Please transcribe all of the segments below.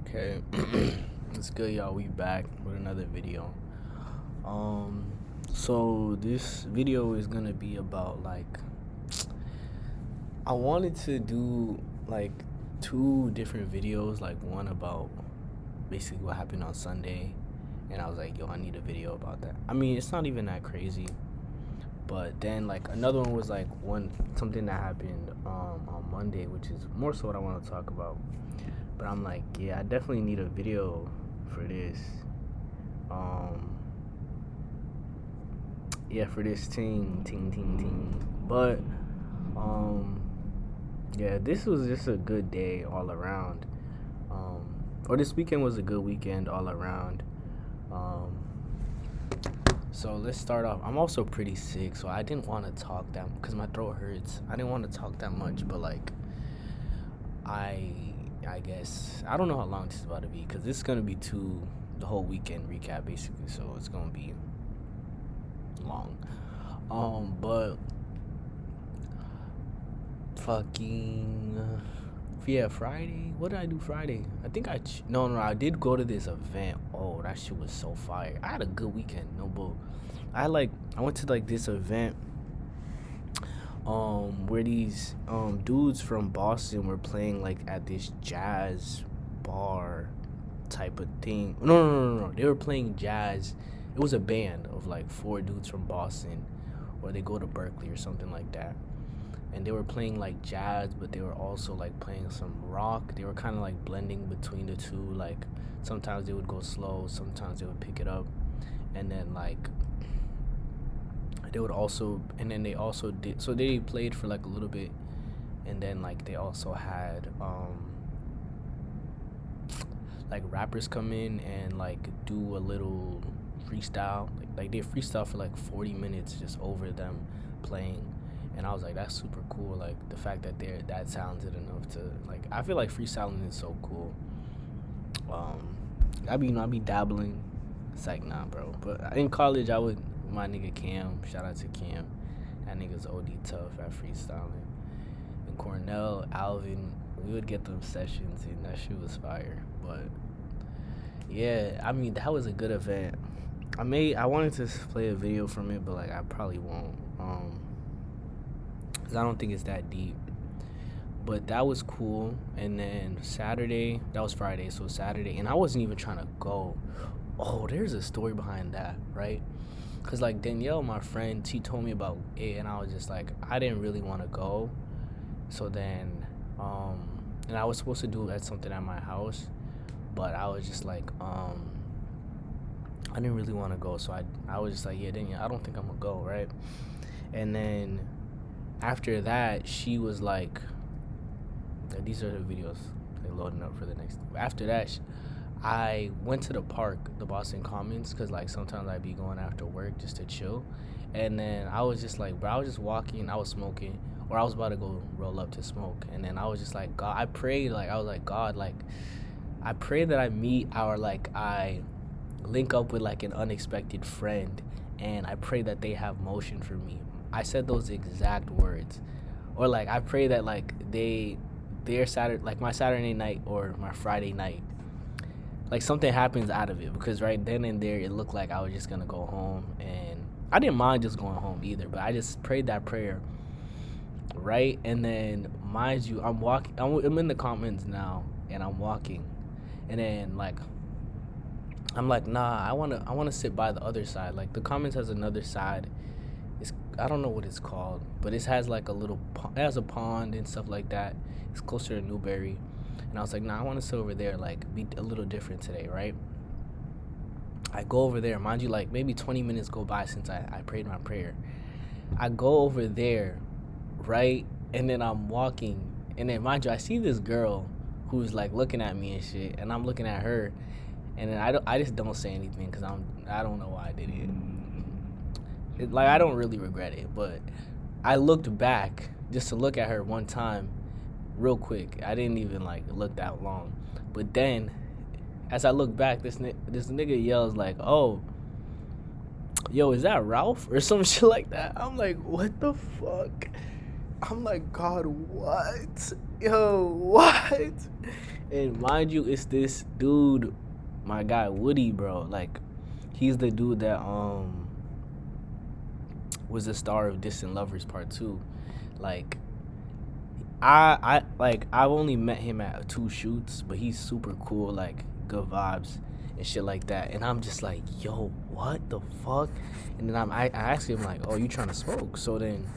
Okay, it's good, y'all. We back with another video. So this video is gonna be about I wanted to do like two different videos, like one about basically what happened on Sunday, and I was like, yo, I need a video about that. I mean, it's not even that crazy, but then like another one was like something that happened on Monday, which is more so what I want to talk about. But I'm like, yeah, I definitely need a video for this. Yeah, for this ting. But yeah, this was just a good day all around. Or this weekend was a good weekend all around. So let's start off. I'm also pretty sick, so I didn't want to talk that because my throat hurts. I didn't want to talk that much, but like I guess I don't know how long this is about to be because this is gonna be the whole weekend recap basically, so it's gonna be long. But fucking yeah, Friday. What did I do Friday? I think no, I did go to this event. Oh, that shit was so fire. I had a good weekend. No bull. I went to like this event where these dudes from Boston were playing like at this jazz bar type of thing. No. They were playing jazz. It was a band of like four dudes from Boston, or they go to Berkeley or something like that. And they were playing like jazz, but they were also like playing some rock. They were kind of like blending between the two. Like sometimes they would go slow, sometimes they would pick it up, and then like they also did, so they played for like a little bit, and then like they also had like rappers come in and like do a little freestyle, like they freestyle for like 40 minutes just over them playing. And I was like, that's super cool, like the fact that they're that talented enough to, like, I feel like freestyling is so cool. I be dabbling. It's like, nah, bro. But in college, I would, my nigga Cam, shout out to Cam. That nigga's OD tough at freestyling. And Cornell, Alvin, we would get them sessions, and that shit was fire. But yeah, I mean, that was a good event. I wanted to play a video from it, but like I probably won't. Cause I don't think it's that deep. But that was cool. And then Saturday, that was Friday, so Saturday, and I wasn't even trying to go. Oh, there's a story behind that, right? Cause like Danielle, my friend, she told me about it, and I was just like, I didn't really want to go. So then, and I was supposed to do something at my house, but I was just like, I didn't really want to go, so I was just like, yeah, Danielle, I don't think I'm gonna go, right? And then after that, she was like, these are the videos they loading up for the next. After that, I went to the park, the Boston Commons, because like sometimes I'd be going after work just to chill. And then I was just like, bro, I was just walking, I was smoking, or I was about to go roll up to smoke. And then I was just like, God, I prayed, like, I was like, God, like, I pray that I link up with like an unexpected friend, and I pray that they have motion for me. I said those exact words. Or like I pray that like their Saturday, like my Saturday night or my Friday night, like something happens out of it, because right then and there it looked like I was just gonna go home, and I didn't mind just going home either, but I just prayed that prayer, right? And then mind you, I'm in the comments now, and I'm walking, and then like I'm like, nah, I wanna sit by the other side. Like the comments has another side. I don't know what it's called, but it has like it has a pond and stuff like that. It's closer to Newberry, and I was like, nah, I want to sit over there, like be a little different today, right? I go over there, mind you, like maybe 20 minutes go by since I prayed my prayer. I go over there, right, and then I'm walking, and then mind you, I see this girl who's like looking at me and shit, and I'm looking at her, and then I just don't say anything because I don't know why I did it. Like I don't really regret it, but I looked back just to look at her one time real quick. I didn't even like look that long. But then as I look back, this nigga yells like, "Oh, yo, is that Ralph?" or some shit like that. I'm like, "What the fuck?" I'm like, "God, what? Yo, what?" And mind you, it's this dude, my guy Woody, bro. Like, he's the dude that was the star of Distant Lovers Part 2. Like, I've only met him at 2 shoots, but he's super cool, like good vibes and shit like that. And I'm just like, yo, what the fuck? And then I asked him like, oh, you trying to smoke? So then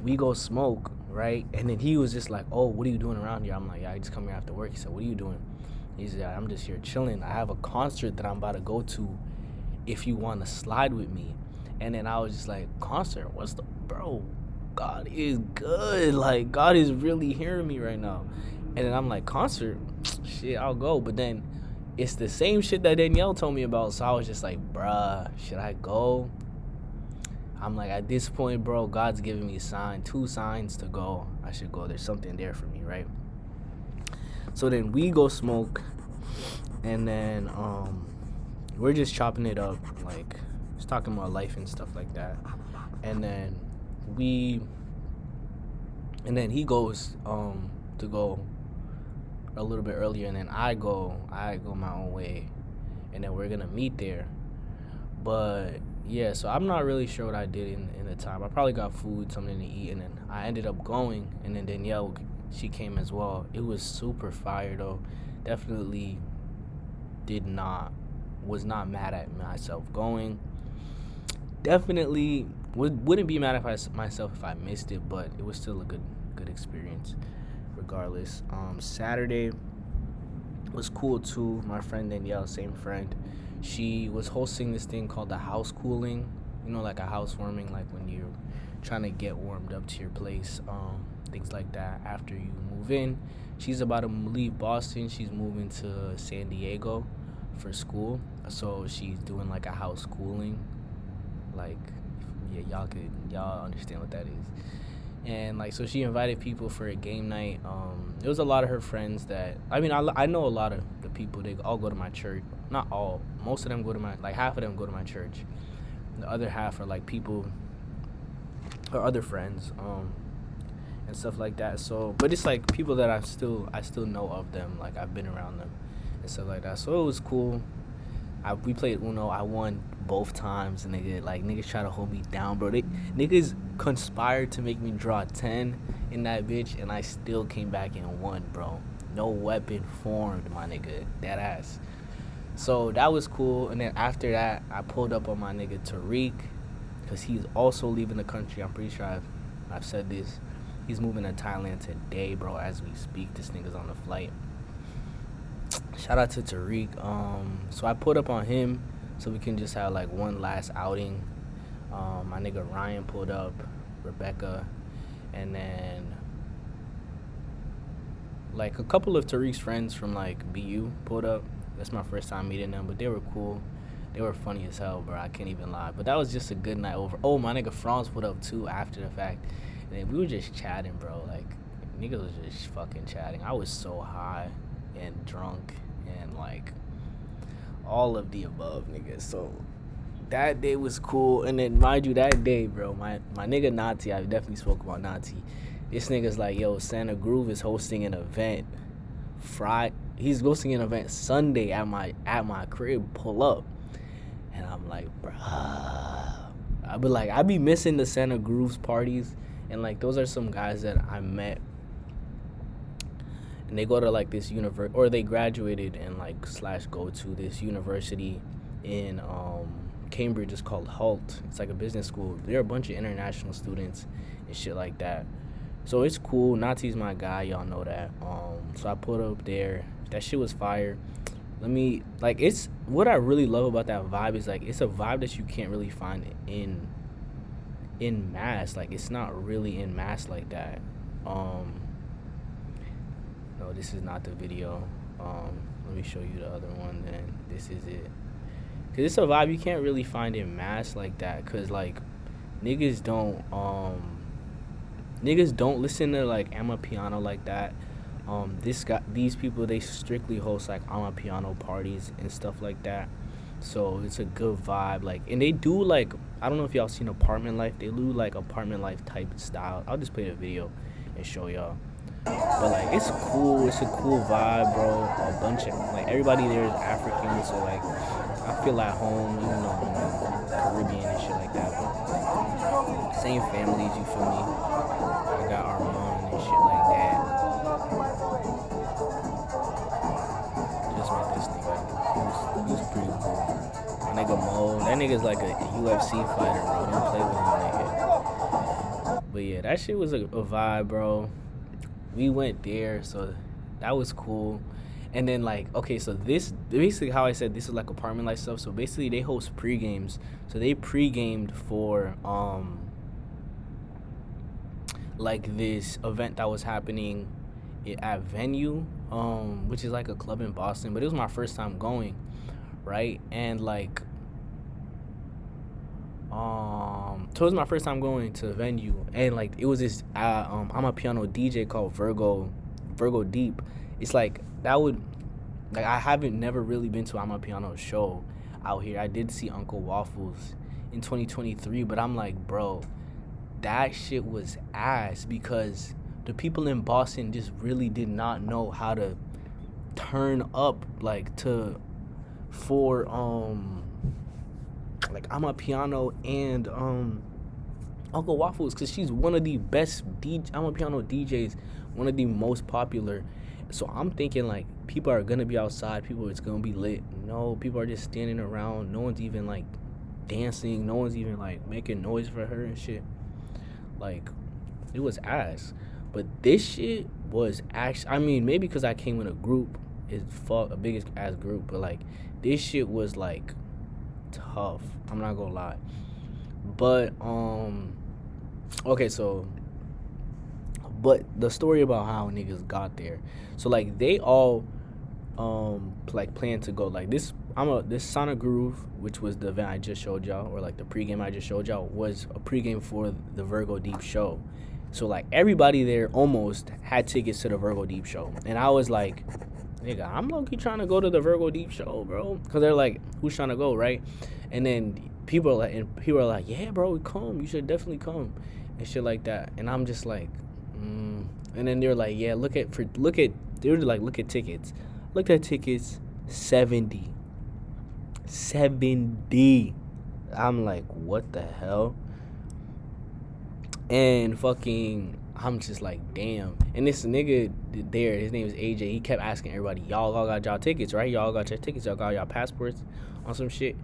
we go smoke, right? And then he was just like, oh, what are you doing around here? I'm like, yeah, I just come here after work. He said, what are you doing? He said, I'm just here chilling. I have a concert that I'm about to go to if you want to slide with me. And then I was just like, concert? What's the, bro? God is good. Like, God is really hearing me right now. And then I'm like, concert? Shit, I'll go. But then it's the same shit that Danielle told me about. So I was just like, bruh, should I go? I'm like, at this point, bro, God's giving me a sign, 2 signs to go. I should go. There's something there for me, right? So then we go smoke. And then we're just chopping it up, like, just talking about life and stuff like that. And then he goes to go a little bit earlier, and then I go my own way, and then we're gonna meet there. But yeah, so I'm not really sure what I did in the time. I probably got food, something to eat, and then I ended up going, and then Danielle, she came as well. It was super fire though. Definitely was not mad at myself going. Definitely wouldn't be mad at myself if I missed it, but it was still a good experience regardless. Saturday was cool too. My friend Danielle, same friend, she was hosting this thing called the house cooling, like a housewarming, like when you're trying to get warmed up to your place, things like that after you move in. She's about to leave Boston. She's moving to San Diego for school, so she's doing like a house cooling, like, yeah, y'all understand what that is. And like, so she invited people for a game night. It was a lot of her friends that, I mean, I know a lot of the people. They all go to my church. Not all, most of them go to my, like, half of them go to my church. The other half are like people, or other friends, and stuff like that. So, but it's like people that I still know of them, like I've been around them and stuff like that. So it was cool. We played Uno. I won both times, and niggas try to hold me down, bro. Niggas conspired to make me draw 10 in that bitch, and I still came back and won, bro. No weapon formed, my nigga. That ass. So that was cool. And then after that, I pulled up on my nigga Tariq, because he's also leaving the country. I'm pretty sure I've said this. He's moving to Thailand today, bro, as we speak. This nigga's on the flight. Shout out to Tariq. So I pulled up on him so we can just have like one last outing. My nigga Ryan pulled up, Rebecca, and then like a couple of Tariq's friends from like BU pulled up. That's my first time meeting them, but they were cool. They were funny as hell, bro. I can't even lie. But that was just a good night over. Oh, my nigga Franz pulled up too after the fact. And then we were just chatting, bro. Like, niggas was just fucking chatting. I was so high and drunk and like all of the above, nigga. So that day was cool. And then mind you, that day, bro, my nigga Nati, I definitely spoke about Nati. This nigga's like, yo, Santa Groove is hosting an event he's hosting an event Sunday at my crib. Pull up. And I'm like, bruh, I be missing the Santa Grooves parties, and like those are some guys that I met, and they go to like this or they graduated and like / go to this university in Cambridge. It's called HALT. It's like a business school. There are a bunch of international students and shit like that. So it's cool. Nati's my guy, y'all know that. So I put up there. That shit was fire. It's what I really love about that vibe is like it's a vibe that you can't really find in mass. Like it's not really in mass like that. No, this is not the video. Let me show you the other one then. This is it. Cause it's a vibe you can't really find in mass like that. Cause like niggas don't listen to like Amapiano like that. These people, they strictly host like Amapiano parties and stuff like that. So it's a good vibe. Like, and they do like, I don't know if y'all seen Apartment Life. They do like Apartment Life type style. I'll just play the video and show y'all. But like it's cool. It's a cool vibe, bro. A bunch of like everybody there is African, so like I feel at home, even though I'm Caribbean and shit like that. But same families, you feel me? I got Armand and shit like that. Just met this nigga. He was pretty cool. My nigga Mo, that nigga's like a UFC fighter, bro. Don't play with him, nigga. But yeah, that shit was a vibe, bro. We went there, so that was cool. And then like, okay, so this basically how I said this is like apartment life stuff. So basically they host pre games. So they pre-gamed for like this event that was happening at Venue, which is like a club in Boston. But it was my first time going, right? And like so it was my first time going to Venue, and like it was this I'm a piano DJ called Virgo Deep. It's like that would like I haven't never really been to I'm a piano show out here. I did see Uncle Waffles in 2023, but I'm like, bro, that shit was ass because the people in Boston just really did not know how to turn up like to for like I'm a piano and Uncle Waffles, because she's one of the best I'm a piano DJs, one of the most popular. So I'm thinking like people are gonna be outside, people it's gonna be lit. No, people are just standing around. No one's even like dancing. No one's even like making noise for her and shit. Like it was ass. But this shit was actually, I mean, maybe because I came in a group, it's a biggest ass group, but like this shit was like tough. I'm not gonna lie. But okay, so but the story about how niggas got there. So like they all like plan to go like this. This Sonic Groove, which was the event I just showed y'all, or like the pregame I just showed y'all, was a pregame for the Virgo Deep show. So like everybody there almost had tickets to the Virgo Deep show, and I was like, nigga, I'm low-key trying to go to the Virgo Deep show, bro, because they're like, who's trying to go, right? And then people are like, yeah, bro, come, you should definitely come, and shit like that. And I'm just like, and then they're like, yeah, look at tickets. Look at tickets, 70. I'm like, what the hell? And fucking, I'm just like, damn. And this nigga there, his name is AJ. He kept asking everybody, y'all all got y'all tickets, right? Y'all got your tickets. Y'all got y'all passports on some shit.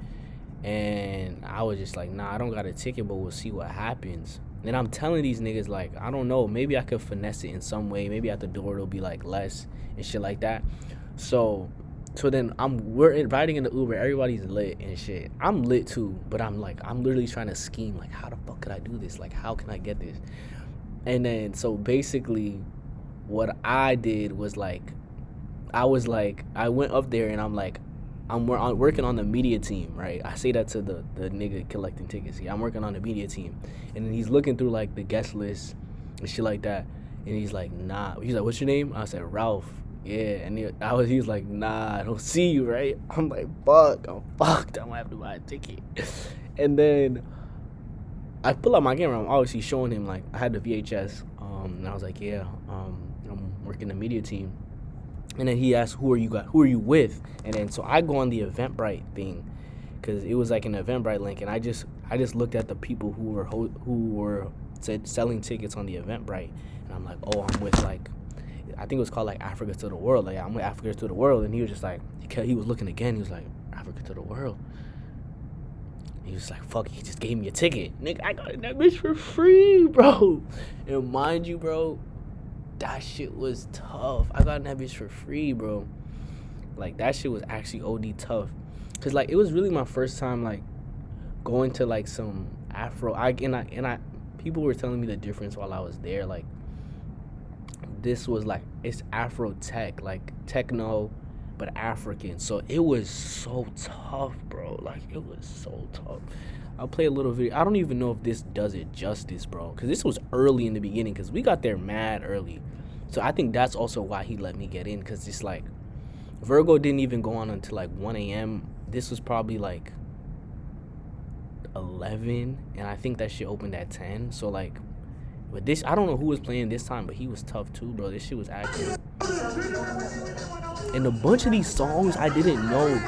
And I was just like, nah, I don't got a ticket, but we'll see what happens. And I'm telling these niggas, like, I don't know. Maybe I could finesse it in some way. Maybe at the door it'll be, like, less and shit like that. So then we're riding in the Uber. Everybody's lit and shit. I'm lit, too. But I'm literally trying to scheme, like, how the fuck could I do this? Like, how can I get this? And then, so basically, what I did was, like, I went up there and I'm like, I'm working on the media team, right? I say that to the nigga collecting tickets. Yeah, I'm working on the media team. And then he's looking through, like, the guest list and shit like that. And he's like, nah. He's like, what's your name? I said, Ralph. Yeah. And he was like, nah, I don't see you, right? I'm like, fuck. I'm fucked. I'm gonna have to buy a ticket. And then I pull out my camera. I'm obviously showing him, like, I had the VHS. And I was like, yeah, I'm working the media team. And then he asked, who are you with? And then so I go on the Eventbrite thing, because it was like an Eventbrite link, and I just looked at the people who were selling tickets on the Eventbrite, and I'm like, oh, I'm with, like, I think it was called, like, Africa to the World. Like, I'm with Africa to the World. And he was just like, he was looking again. He was like, Africa to the World. He was like, fuck, he just gave me a ticket. Nigga, I got that bitch for free, bro. And mind you, bro, that shit was tough. I got that bitch for free, bro. Like, that shit was actually OD tough. Cause like it was really my first time like going to like some Afro. People were telling me the difference while I was there. Like, this was like, it's Afro tech, like techno, but African. So it was so tough, bro. Like, it was so tough. I'll play a little video. I don't even know if this does it justice, bro, because this was early in the beginning, because we got there mad early. So I think that's also why he let me get in, because it's like Virgo didn't even go on until like 1 a.m. This was probably like 11, and I think that shit opened at 10. So like But this, I don't know who was playing this time, but he was tough too, bro. This shit was active. And a bunch of these songs I didn't know.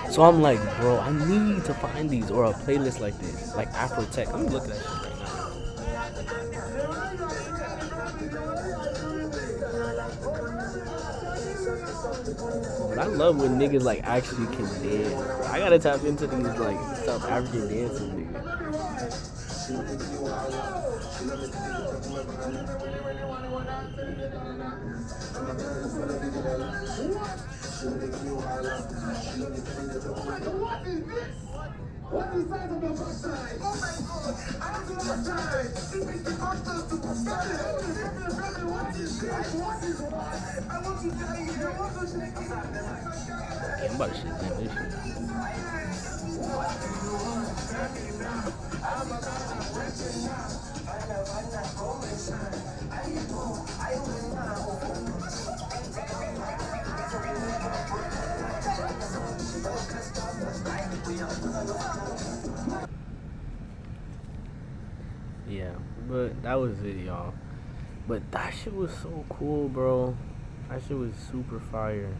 So I'm like, bro, I need to find these or a playlist like this, like Afro Tech. Let me look at that shit right now. But I love when niggas like actually can dance. Bro. I gotta tap into these like South African dances, nigga. What is that on the first side? Oh my god, I have to last time. This is the doctors to study. What is this? What is what? I want to die here. I want to shake it. I'm about to shit this shit. Yeah, but that was it, y'all. But that shit was so cool, bro. That shit was super fire.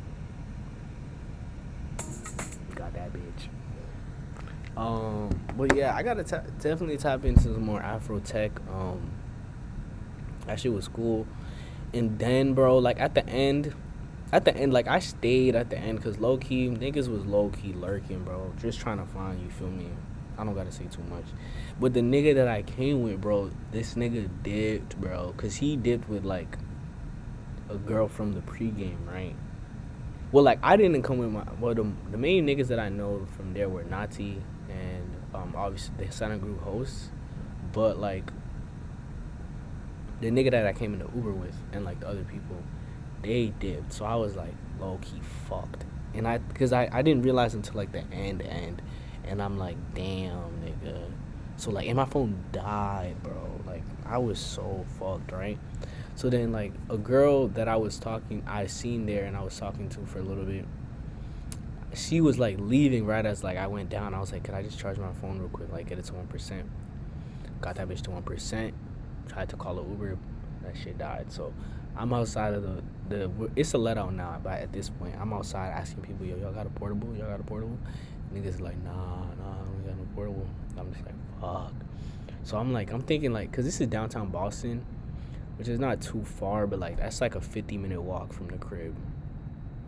Got that bitch. But yeah, I gotta definitely tap into some more Afro Tech. That shit was cool. And then, bro, like at the end, like I stayed at the end because low key niggas was low key lurking, bro, just trying to find you. Feel me? I don't gotta say too much. But the nigga that I came with, bro, this nigga dipped, bro, cause he dipped with like a girl from the pregame, right? Well, like I didn't come with the main niggas that I know from there were Nati and obviously the Santa Group hosts, but like the nigga that I came in the Uber with and like the other people, they dipped. So I was like low key fucked, and because I didn't realize until like the end, and I'm like damn nigga. So like, and my phone died, bro. Like I was so fucked, right? So then like a girl that I seen there and I was talking to for a little bit, she was like leaving right as like I went down. I was like, could I just charge my phone real quick, like get it to 1%? Got that bitch to 1%. Tried to call an Uber, that shit died. So I'm outside of the it's a let out now, but at this point I'm outside asking people, yo, y'all got a portable? Niggas like, nah, we got no portable. I'm just like, fuck. So I'm thinking like, cause this is downtown Boston, which is not too far, but like that's like a 50-minute walk from the crib.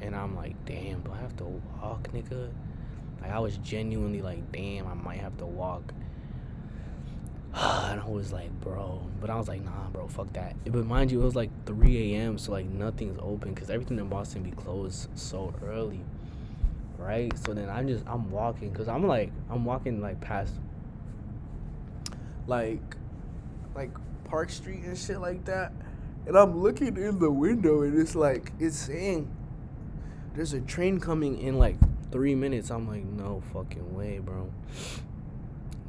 And I'm like, damn, do I have to walk, nigga? Like I was genuinely like, damn, I might have to walk. And I was like, bro, but I was like, nah, bro, fuck that. But mind you, it was like 3 a.m., so like nothing's open because everything in Boston be closed so early, right? So then I'm walking because I'm walking like past like Park Street and shit like that, and I'm looking in the window and it's saying there's a train coming in like 3 minutes. I'm like, no fucking way, bro.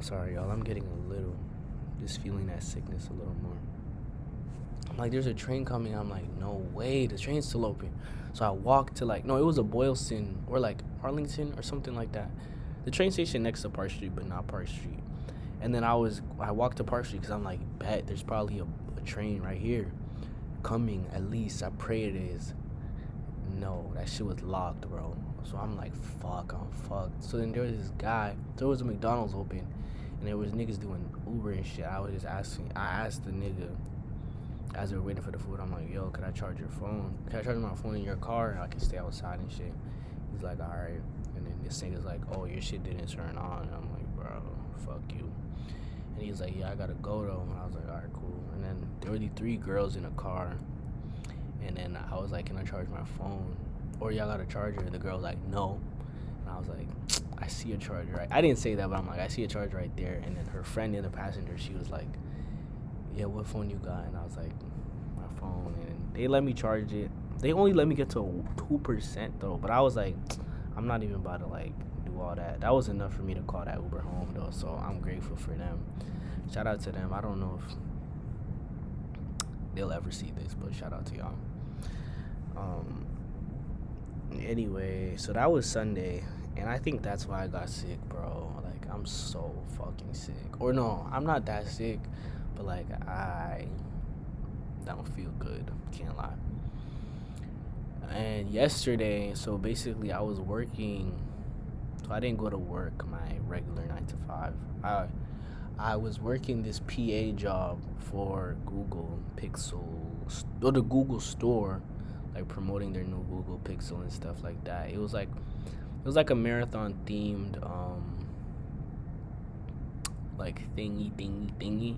Sorry, y'all. I'm getting just feeling that sickness a little more. I'm like, there's a train coming. I'm like, no way. The train's still open. So I walked to it was a Boylston or like Arlington or something like that. The train station next to Park Street, but not Park Street. And then I walked to Park Street because I'm like, bet there's probably a train right here coming. At least I pray it is. No, that shit was locked, bro. So I'm like, fuck, I'm fucked. So then there was this guy. There was a McDonald's open, and there was niggas doing Uber and shit. I asked the nigga as they were waiting for the food. I'm like, yo, can I charge your phone? Can I charge my phone in your car? And I can stay outside and shit. He's like, all right. And then this nigga's like, oh, your shit didn't turn on. And I'm like, bro, fuck you. And he's like, yeah, I gotta go though. And I was like, all right, cool. And then there were these 3 girls in a car. And then I was like, can I charge my phone? Or y'all got a charger? And the girl was like, no. And I was like, I see a charger. Right? I didn't say that, but I'm like, I see a charger right there. And then her friend in the passenger, she was like, yeah, what phone you got? And I was like, my phone. And they let me charge it. They only let me get to 2% though. But I was like, I'm not even about to like do all that. That was enough for me to call that Uber home though. So I'm grateful for them. Shout out to them. I don't know if they'll ever see this, but shout out to y'all. Anyway, so that was Sunday, and I think that's why I got sick, bro. Like, I'm so fucking sick. Or no, I'm not that sick, but like I don't feel good. Can't lie. And yesterday, so basically, I was working. So I didn't go to work my regular 9 to 5. I was working this PA job for Google Pixel, or the Google Store, like promoting their new Google Pixel and stuff like that. It was like a marathon themed like thingy,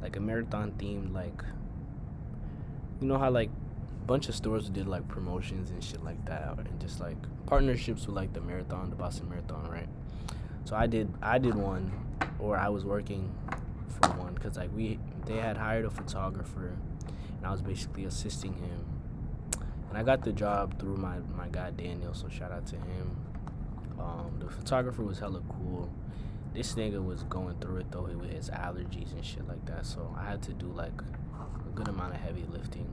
like a marathon themed, like, you know how like a bunch of stores did like promotions and shit like that, and just like partnerships with like the Boston Marathon, right? So I did one, or I was working for one, because like they had hired a photographer, and I was basically assisting him, and I got the job through my guy Daniel, so shout out to him. The photographer was hella cool. This nigga was going through it though with his allergies and shit like that, so I had to do like a good amount of heavy lifting.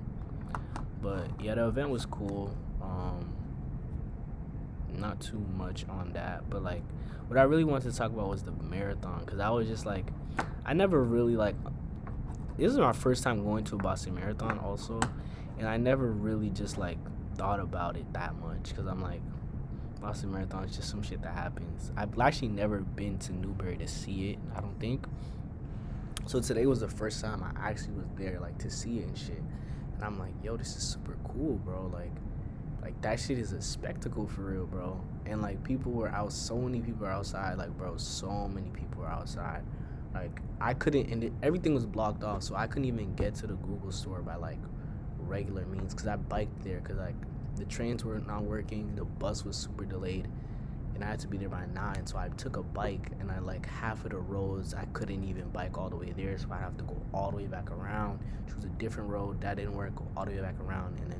But yeah, the event was cool. Not too much on that, but like what I really wanted to talk about was the marathon, because I was just like, I never really like, this is my first time going to a Boston Marathon also, and I never really just like thought about it that much, because I'm like, Boston Marathon is just some shit that happens. I've actually never been to Newberry to see it, I don't think. So today was the first time I actually was there, like, to see it and shit. And I'm like, yo, this is super cool, bro. Like that shit is a spectacle for real, bro. And like people were out, so many people were outside, like, bro, so many people were outside. Like I couldn't, and everything was blocked off, so I couldn't even get to the Google Store by like regular means, because I biked there, because like the trains were not working, the bus was super delayed, and I had to be there by 9. So I took a bike, and I like half of the roads I couldn't even bike all the way there, so I have to go all the way back around, choose a different road that didn't work, go all the way back around, and then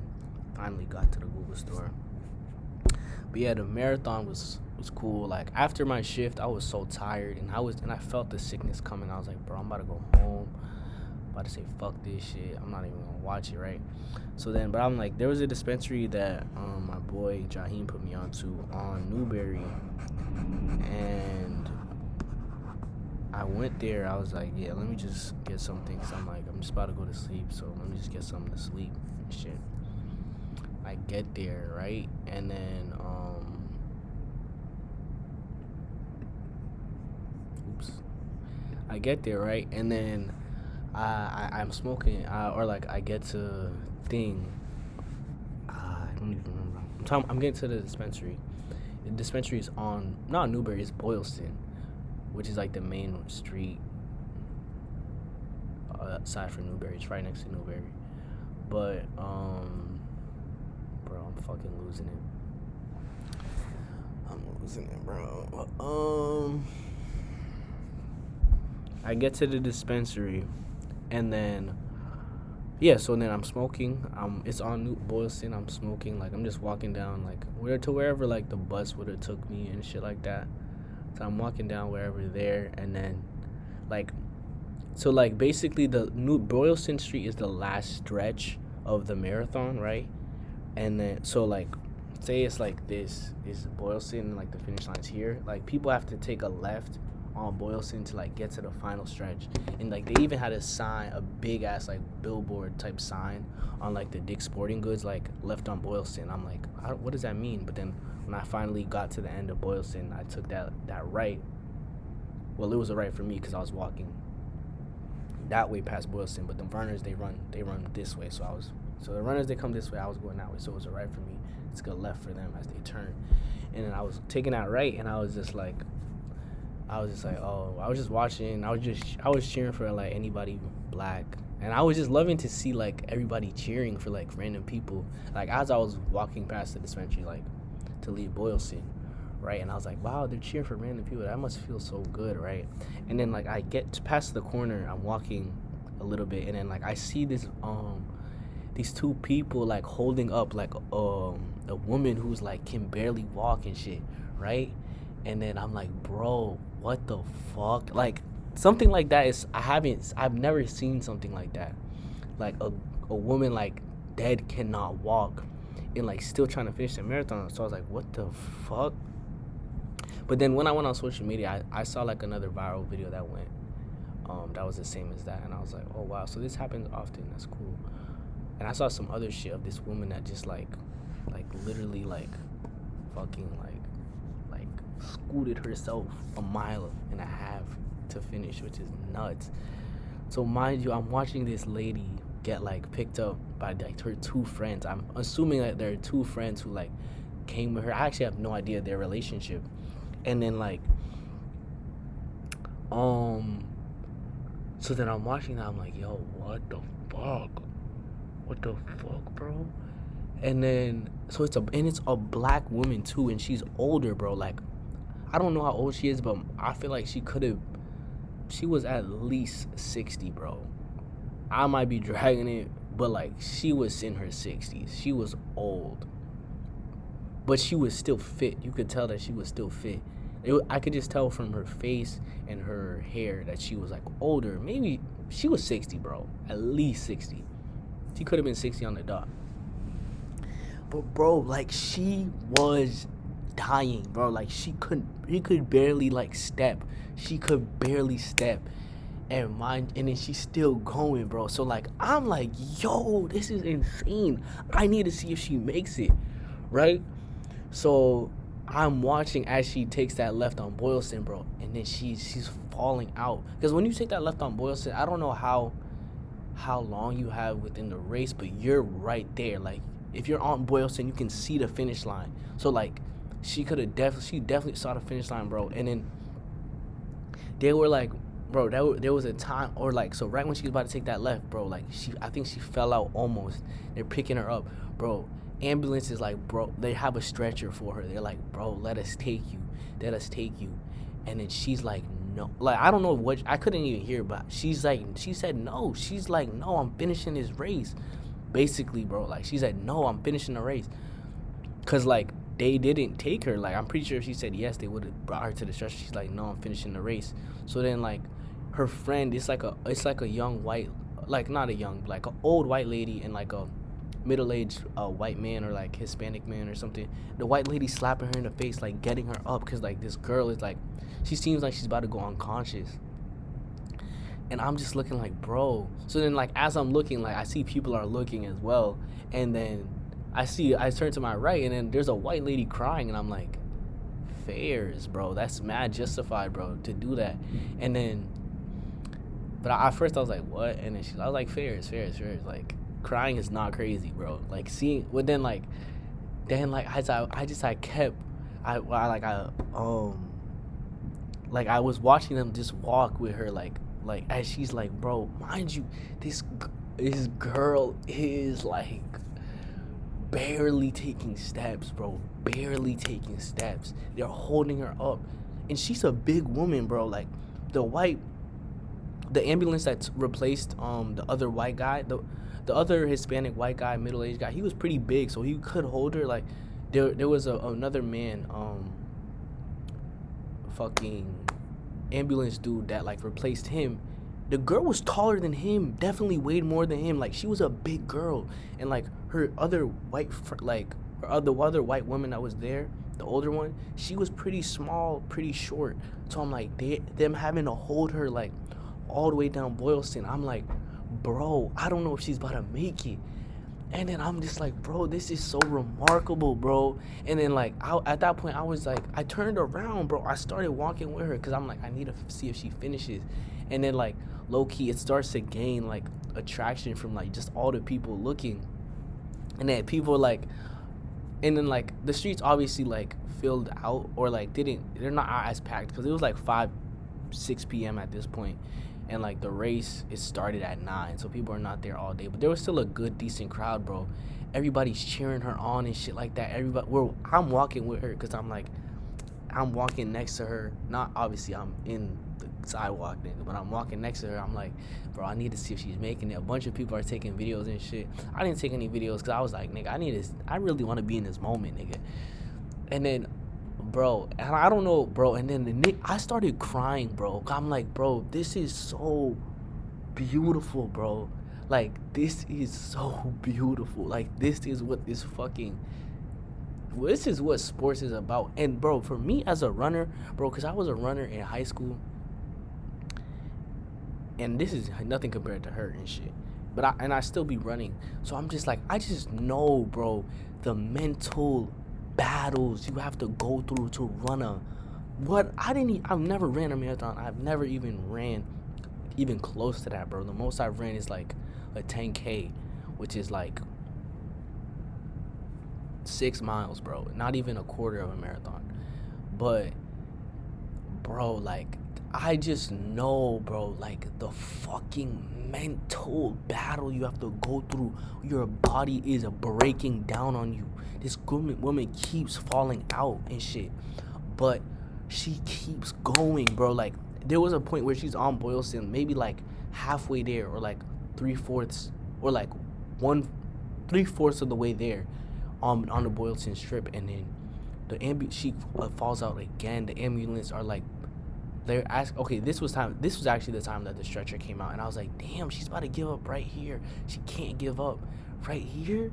finally got to the Google Store. But yeah, the marathon was cool. Like after my shift, I was so tired, and I felt the sickness coming. I was like, bro, I'm about to go home. I'm about to say fuck this shit. I'm not even gonna watch it, right? So then, but I'm like, there was a dispensary that my boy Jaheem put me onto on Newberry, and I went there. I was like, yeah, let me just get something. So I'm like, I'm just about to go to sleep, so let me just get something to sleep and shit. I get there, right? And then I get there, right? And then I'm smoking, or like I get to thing. I don't even remember. I'm getting to the dispensary. The dispensary is on, not Newberry, it's Boylston, which is like the main street aside from Newberry. It's right next to Newberry. But bro, I'm fucking losing it. I'm losing it, bro. I get to the dispensary, and then yeah, so then I'm smoking. It's on New Boylston. I'm smoking, like I'm just walking down, like wherever like the bus would have took me and shit like that. So I'm walking down wherever there, and then like, so like basically the New Boylston Street is the last stretch of the marathon, right? And then so like, say it's like this is Boylston, and like the finish line's here. Like people have to take a left on Boylston to like get to the final stretch, and like they even had a sign, a big ass like billboard type sign on like the Dick's Sporting Goods, like left on Boylston. I'm like, what does that mean? But then when I finally got to the end of Boylston, I took that right. Well, it was a right for me because I was walking that way past Boylston, but the runners they run this way, so the runners they come this way, I was going that way, so it was a right for me. It's a left for them as they turn, and then I was taking that right, and I was just like, oh, I was just watching. I was cheering for like anybody black, and I was just loving to see like everybody cheering for like random people. Like as I was walking past the dispensary, like to leave Boylston, right? And I was like, wow, they're cheering for random people. That must feel so good, right? And then like I get past the corner, I'm walking a little bit, and then like I see these two people like holding up like a woman who's like can barely walk and shit, right? And then I'm like, bro, what the fuck? Like something like that is I've never seen something like that. Like a woman like dead cannot walk and like still trying to finish the marathon. So I was like, what the fuck? But then when I went on social media, I saw like another viral video that went that was the same as that, and I was like, oh wow, so this happens often. That's cool. And I saw some other shit of this woman that just like literally like fucking like scooted herself a mile and a half to finish, which is nuts. So mind you, I'm watching this lady get like picked up by like her two friends. I'm assuming that there are two friends who like came with her. I actually have no idea their relationship. And then like um so then I'm watching that, I'm like, yo, what the fuck? What the fuck, bro? And then so it's a black woman too, and she's older, bro. Like I don't know how old she is, but I feel like she was at least 60, bro. I might be dragging it, but like she was in her 60s. She was old, but she was still fit. You could tell that she was still fit. I could just tell from her face and her hair that she was like older. Maybe she was 60, bro. At least 60. She could have been 60 on the dot. But bro, like she was dying, bro. Like she could barely like step. She could barely step. And then she's still going, bro. So like I'm like, yo, this is insane. I need to see if she makes it, right? So I'm watching as she takes that left on Boylston, bro, and then she's falling out. Because when you take that left on Boylston, I don't know how long you have within the race, but you're right there. Like if you're on Boylston, you can see the finish line. So like she definitely saw the finish line, bro. And then they were like, bro, there was a time, or like, so right when she was about to take that left, bro, like I think she fell out almost. They're picking her up, bro. Ambulance is like, bro, they have a stretcher for her. They're like, bro, let us take you. And then she's like, no, like I don't know what, I couldn't even hear, but she said no. She's like, no, I'm finishing this race, basically, bro. Like she said, no, I'm finishing the race, cause like they didn't take her. Like I'm pretty sure if she said yes, they would have brought her to the stretcher. She's like, no, I'm finishing the race. So then like her friend, it's like a young white, like not a young, like an old white lady and like a middle-aged white man, or like Hispanic man or something. The white lady slapping her in the face, like getting her up, because like this girl is like, she seems like she's about to go unconscious. And I'm just looking like, bro. So then like as I'm looking, like I see people are looking as well, and then I turn to my right, and then there's a white lady crying, and I'm like, fairs, bro, that's mad justified, bro, to do that. And then but at first I was like, what? And then I was like, fairs, like crying is not crazy, bro. Like seeing, but then I was watching them just walk with her, like as she's like, bro, mind you, this girl is like barely taking steps, bro, barely taking steps. They're holding her up, and she's a big woman, bro. Like the ambulance that's replaced the other white guy, the other Hispanic white guy, middle-aged guy, he was pretty big, so he could hold her. Like there was another man, fucking ambulance dude that like replaced him. The girl was taller than him, definitely weighed more than him. Like she was a big girl, and like her other the other white woman that was there, the older one, she was pretty small, pretty short. So I'm like, them having to hold her like all the way down Boylston. I'm like, bro, I don't know if she's about to make it. And then I'm just like, bro, this is so remarkable, bro. And then like at that point I was like, I turned around, bro. I started walking with her because I'm like, I need to see if she finishes. And then like low-key it starts to gain like attraction from like just all the people looking. And then people like, and then like the streets obviously like filled out, or like they're not as packed, because it was like 5-6 p.m. at this point. And like the race, it started at 9, so people are not there all day, but there was still a good decent crowd, bro. Everybody's cheering her on and shit like that. I'm walking with her because I'm walking next to her. Not obviously I'm in the sidewalk, nigga, but I'm walking next to her. I'm like, bro, I need to see if she's making it. A bunch of people are taking videos and shit. I didn't take any videos because I was like, nigga, I really want to be in this moment, nigga. And then, bro, and I don't know, bro, and then I started crying, bro. I'm like, bro, this is so beautiful, bro. Like, this is so beautiful. Like, this is what sports is about. And bro, for me as a runner, bro, because I was a runner in high school, and this is nothing compared to her and shit. But I still be running. So I'm just like, I just know, bro, the mental battles you have to go through to run a what I didn't I've never ran a marathon. I've never even ran even close to that, bro. The most I've ran is like a 10K, which is like 6 miles, bro. Not even a quarter of a marathon. But bro, like I just know, bro, like the fucking mental battle you have to go through. Your body is breaking down on you. This woman keeps falling out and shit, but she keeps going, bro. Like there was a point where she's on Boylston, maybe like halfway there, or like 3/4, or like 1/3 of the way there, on the Boylston Strip, and then she falls out again. The ambulance are like, they're asking. Okay, this was actually the time that the stretcher came out, and I was like, damn, she's about to give up right here. She can't give up right here.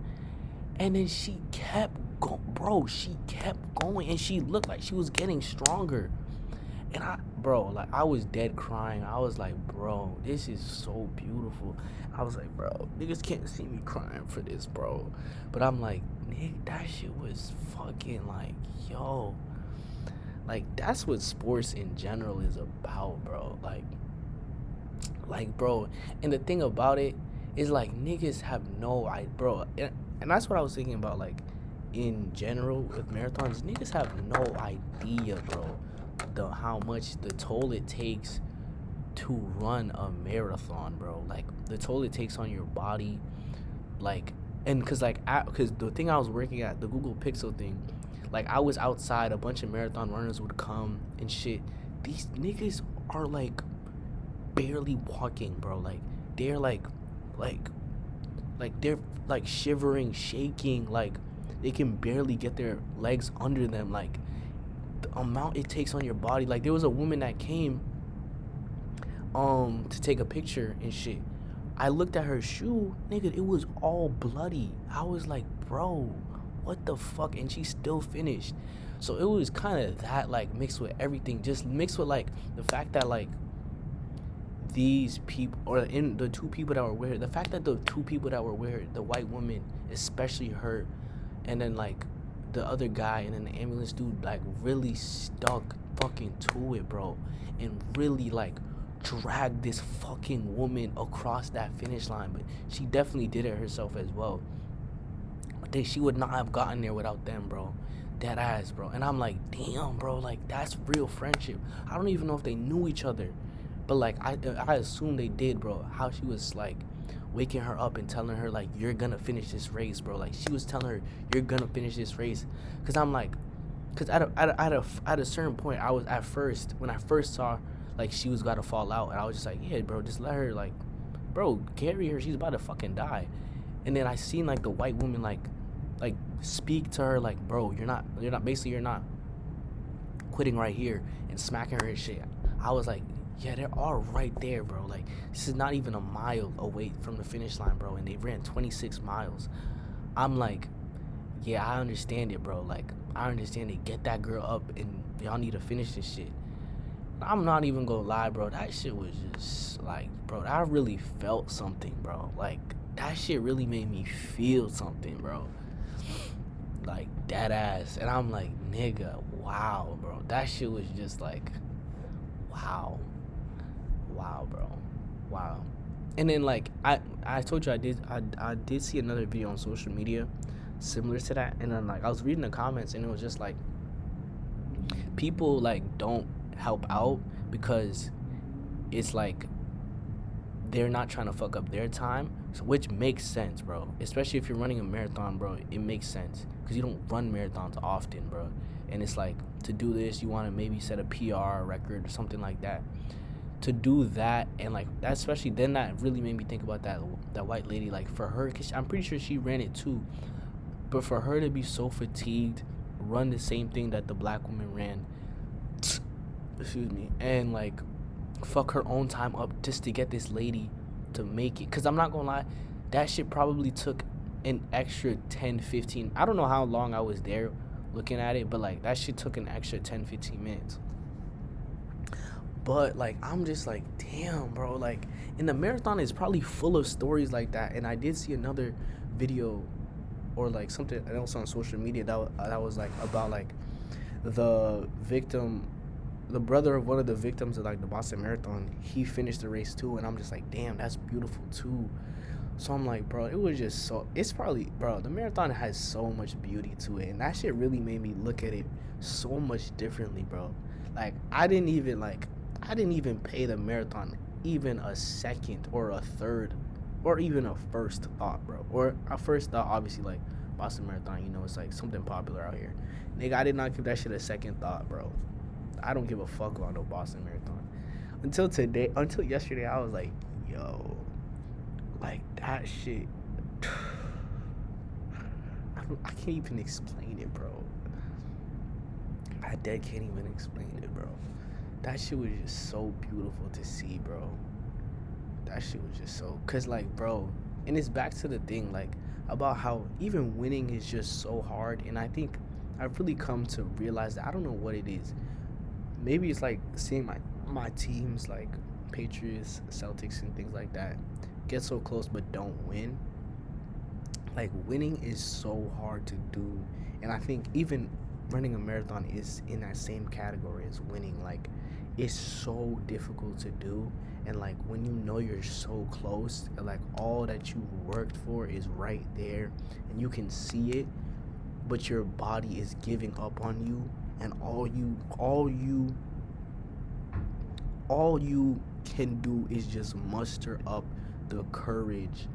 And then she kept going, bro. She kept going, and she looked like she was getting stronger. And I was dead crying. I was like, bro, this is so beautiful. I was like, bro, niggas can't see me crying for this, bro. But I'm like, nigga, that shit was fucking like, yo. Like, that's what sports in general is about, bro. Like, bro. And the thing about it is, like, niggas have no idea, bro. And that's what I was thinking about, like, in general with marathons. Niggas have no idea, bro, how much the toll it takes to run a marathon, bro. Like, the toll it takes on your body. Like, and because the thing I was working at, the Google Pixel thing, like, I was outside, a bunch of marathon runners would come and shit. These niggas are, like, barely walking, bro. Like, they're, like, they're, like, shivering, shaking. Like, they can barely get their legs under them. Like, the amount it takes on your body. Like, there was a woman that came to take a picture and shit. I looked at her shoe, nigga, it was all bloody. I was like, bro, what the fuck? And she still finished. So it was kind of that, like, mixed with everything, just mixed with, like, the fact that, like, these people, or in the two people that were with her, the fact that the two people that were with her, the white woman, especially her, and then, like, the other guy, and then the ambulance dude, like, really stuck fucking to it, bro, and really, like, dragged this fucking woman across that finish line. But she definitely did it herself as well. She would not have gotten there without them, bro. Dead ass, bro. And I'm like, damn, bro, like, that's real friendship. I don't even know if they knew each other, but, like, I assume they did, bro. How she was, like, waking her up and telling her, like, you're gonna finish this race, bro. Like, she was telling her, you're gonna finish this race. Because I'm like, because at a certain point, I was, at first, when I first saw, like, she was about to fall out, and I was just like, yeah, bro, just let her, like, bro, carry her. She's about to fucking die. And then I seen, like, the white woman, like speak to her, like, bro, you're not quitting right here, and smacking her and shit. I was like, yeah, they're all right there, bro. Like, this is not even a mile away from the finish line, bro, and they ran 26 miles. I'm like, yeah, I understand it, bro. Like, I understand it. Get that girl up, and y'all need to finish this shit. I'm not even gonna lie, bro. That shit was just, like, bro, I really felt something, bro. Like, that shit really made me feel something, bro. Like, dead ass. And I'm like, nigga, wow, bro. That shit was just like, wow, bro, wow. And then, like, I told you I did see another video on social media similar to that, and then, like, I was reading the comments, and it was just like, people, like, don't help out because it's like they're not trying to fuck up their time, which makes sense, bro. Especially if you're running a marathon, bro, it makes sense because you don't run marathons often, bro. And it's like, to do this, you want to maybe set a PR record or something like that. To do that, and, like, that, especially then, that really made me think about that white lady. Like, for her, because I'm pretty sure she ran it too, but for her to be so fatigued, run the same thing that the black woman ran, excuse me, and, like, fuck her own time up just to get this lady to make it. Because I'm not gonna lie, that shit probably took an extra 10-15, I don't know how long I was there looking at it, but, like, that shit took an extra 10-15 minutes. But like I'm just like, damn, bro. Like, and the marathon is probably full of stories like that. And I did see another video or like something else on social media that was like about like the victim, the brother of one of the victims of like the Boston Marathon. He finished the race too, and I'm just like, damn, that's beautiful too. So I'm like, bro, it was just so. It's probably, bro, the marathon has so much beauty to it, and that shit really made me look at it so much differently, bro. Like I didn't even pay the marathon even a second or a third, or even a first thought, bro. Or a first thought, obviously, like Boston Marathon, it's like something popular out here. Nigga, I did not give that shit a second thought, bro. I don't give a fuck about no Boston Marathon. Until yesterday, I was like, yo, like that shit. I can't even explain it, bro. I dead can't even explain it, bro. That shit was just so beautiful to see, bro. That shit was just so, cause like, bro, and it's back to the thing, like, about how even winning is just so hard. And I think I've really come to realize that I don't know what it is. Maybe it's like seeing my teams like Patriots, Celtics, and things like that get so close but don't win. Like winning is so hard to do, and I think even running a marathon is in that same category as winning. Like it's so difficult to do, and like when you know you're so close, and like all that you worked for is right there and you can see it, but your body is giving up on you, and all you can do is just muster up the courage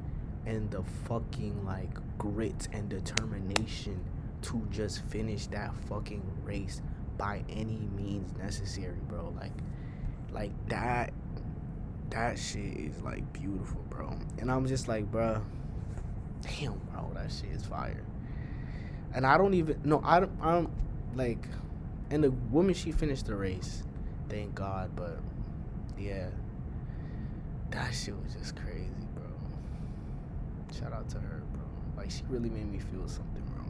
and the fucking like grit and determination to just finish that fucking race by any means necessary, bro. Like that shit is like beautiful, bro. And I'm just like, bro, damn, bro, that shit is fire. And I don't even no, I'm like, and the woman, she finished the race, thank God. But yeah, that shit was just crazy, bro. Shout out to her, bro. Like she really made me feel something, bro.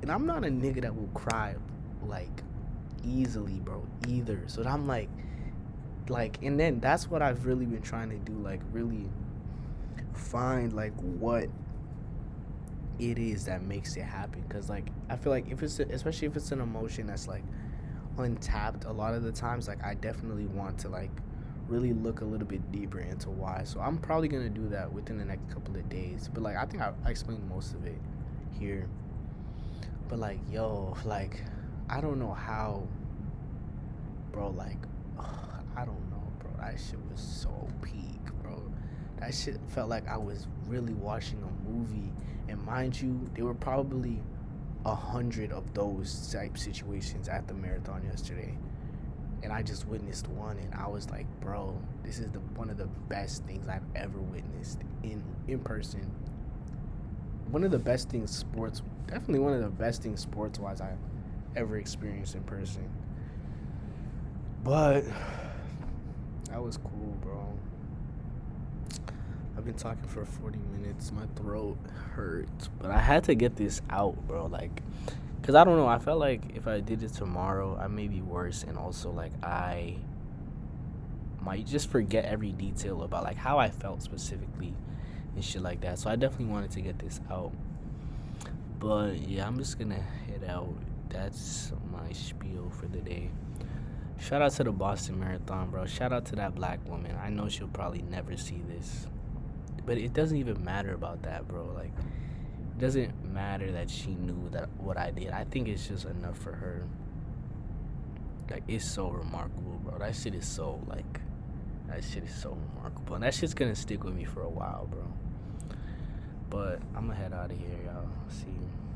And I'm not a nigga that will cry like easily, bro, either. So I'm like, and then that's what I've really been trying to do, like really find like what it is that makes it happen. Because like I feel like if it's especially if it's an emotion that's like untapped a lot of the times, like I definitely want to like really look a little bit deeper into why. So I'm probably gonna do that within the next couple of days. But like I think I explained most of it here. But like, yo, like I don't know how, bro. Like I don't know, bro. That shit was so peak, bro. That shit felt like I was really watching a movie. And mind you, there were probably 100 of those type situations at the marathon yesterday, and I just witnessed one, and I was like, bro, this is one of the best things I've ever witnessed in person. One of the best things sports, definitely one of the best things sports wise I've ever experienced in person. But that was cool, bro. I've been talking for 40 minutes. My throat hurts, but I had to get this out, bro. Like, cause I don't know. I felt like if I did it tomorrow, I may be worse, and also like I might just forget every detail about like how I felt specifically and shit like that. So I definitely wanted to get this out. But yeah, I'm just gonna head out. That's my spiel for the day. Shout out to the Boston Marathon, bro. Shout out to that black woman. I know she'll probably never see this, but it doesn't even matter about that, bro. Like, it doesn't matter that she knew that what I did. I think it's just enough for her. Like, it's so remarkable, bro. That shit is so, like, that shit is so remarkable. And that shit's gonna stick with me for a while, bro. But I'm gonna head out of here, y'all. See you.